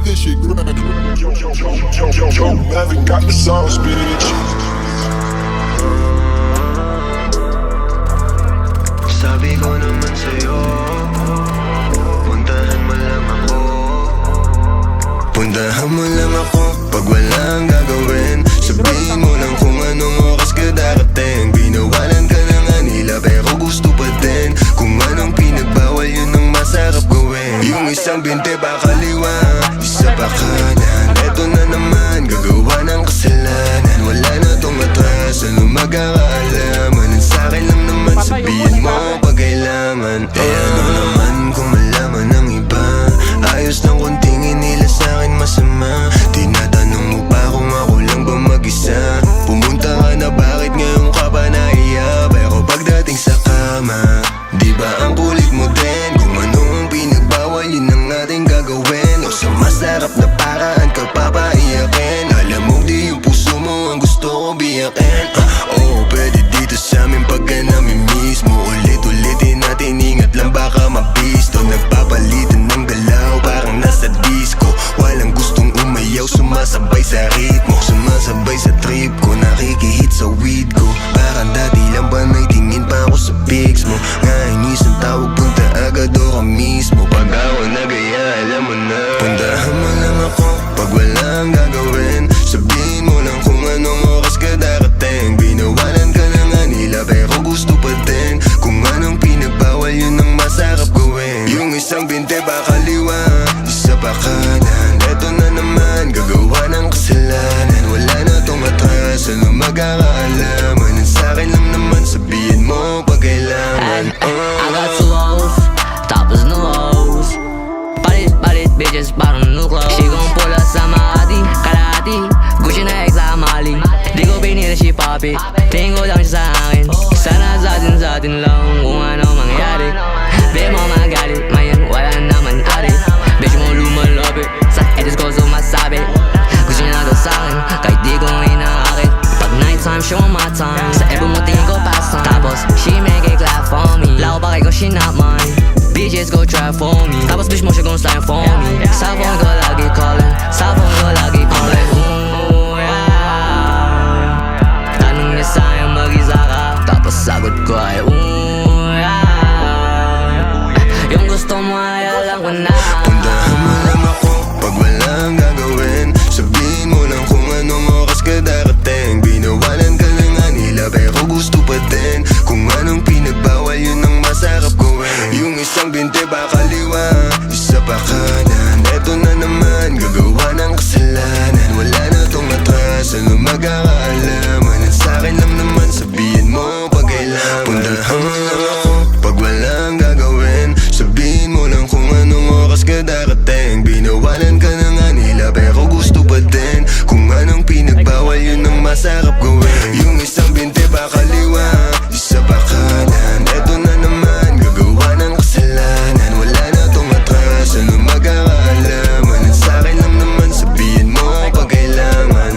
this shit grind. Yo, Maverick got the sauce, bitch. Sabi ko naman sa'yo, puntahan mo lang ako. Puntahan mo lang ako pag walang gagawin. Sabihin mo lang kung anong oras ka darating. Binawalan ka na nga nila pero gusto pa din. Kung anong pinagbawal yun ang masarap gawin. Yung isang binte pa kaliwa, isa pa kanan. Eto na naman, gagawa ng kasalanan. Wala na tong atras, ano magkakaalaman. Ang sa'kin lang naman, sabihin mo pag kailangan. Eh ano naman kung malaman ng iba. Ayos lang kung tingin nila sa'kin masama. Tinatanong mo pa kung ako lang ba mag-isa. Pumunta ka na, bakit ngayon ka ba naiya? Pero pagdating sa kama, di ba ang kulit mo din? Kung ano ang pinagbawal, yun ang ating gagawin. O sa masarap na paraan ka papaiyakin. Alam mo di yung puso mo ang gusto ko biyakin. Oo, pwede dito sa amin pagka namin mismo. Ulit-ulitin natin, ingat lang baka mabisto. Nagpapalitan ng galaw, parang nasa disco. Walang gustong umayaw, sumasabay sa ritmo. Sumasabay sa trip ko, nakikihit sa weed ko. Parang dati lang ba naitingin pa ako sa pics mo. Ngayon isang tawag, punta agad o ka mismo. Pag ako nagaya, alam mo na. Puntahan mo lang ako pag walang gagawin. Sabihin mo lang kung anong oras ka darating. Binawalan ka na nga nila pero gusto pa din. Kung anong pinagbawal yun ang masarap gawin. Yung isang binte pa kaliwa, isa pa kanan. Eto na naman, gagawa ng kasalanan. Wala na tong atras, ano magkakaalaman. Ang sa'kin lang naman, sabihin mo pag kailangan. I got two hoes, tapos no hoes. Palit bitches parang new clothes. She gon' pull up sa Makati, kalahati Gucci na X sa Mali. Di ko pinili si Papi, tingin ko lang siya sa akin. Sana sa atin lang kung ano mangyari. Di mo magalit, ngayon wala naman ari. Bitch mo lumalapit, sa edits ko sumasabi. Gusto niya na daw sa'kin, kahit di ko inaakit. Pag nighttime, show my time. Sa ebo mo tingin ko pastime. Tapos, she make it clap for me. Lako pa kay ko, she not mine. Bitches go try for me. Tapos bitch mo siya gon' slime for me. Sa phone ko lagi calling, sa phone ko lagi calling. Ooh, yeah. Tanong niya sa'yo mag-isa ka, tapos sagot ko ay ooh, yeah. Yung gusto mo ay alam ko na. Puntahan mo lang ako pag walang gagawin. Sabihin mo lang kung anong oras ka darating. Binawalan ka na nga nila pero gusto pa din. Kung anong pinagbawal yun ang masarap gawin. Yung isang binte pa kaliwa, isa pa kanan. Eto na naman, gagawa ng kasalanan. Wala na tong atras, ano magkakaalaman. Ang sa'kin lang naman, sabihin mo pag kailangan. Puntahan mo lang ako pag walang gagawin. Sabihin mo lang kung anong oras ka darating. Binawalan ka na nga nila pero gusto pa din. Kung anong pinagbawal yun ang masarap gawin. Yung isang binte pa kaliwa, isa pa kanan. Eto na naman, gagawa ng kasalanan. Wala na tong atras, ano magkakaalaman. Ang sa'kin lang naman, sabihin mo pag kailangan.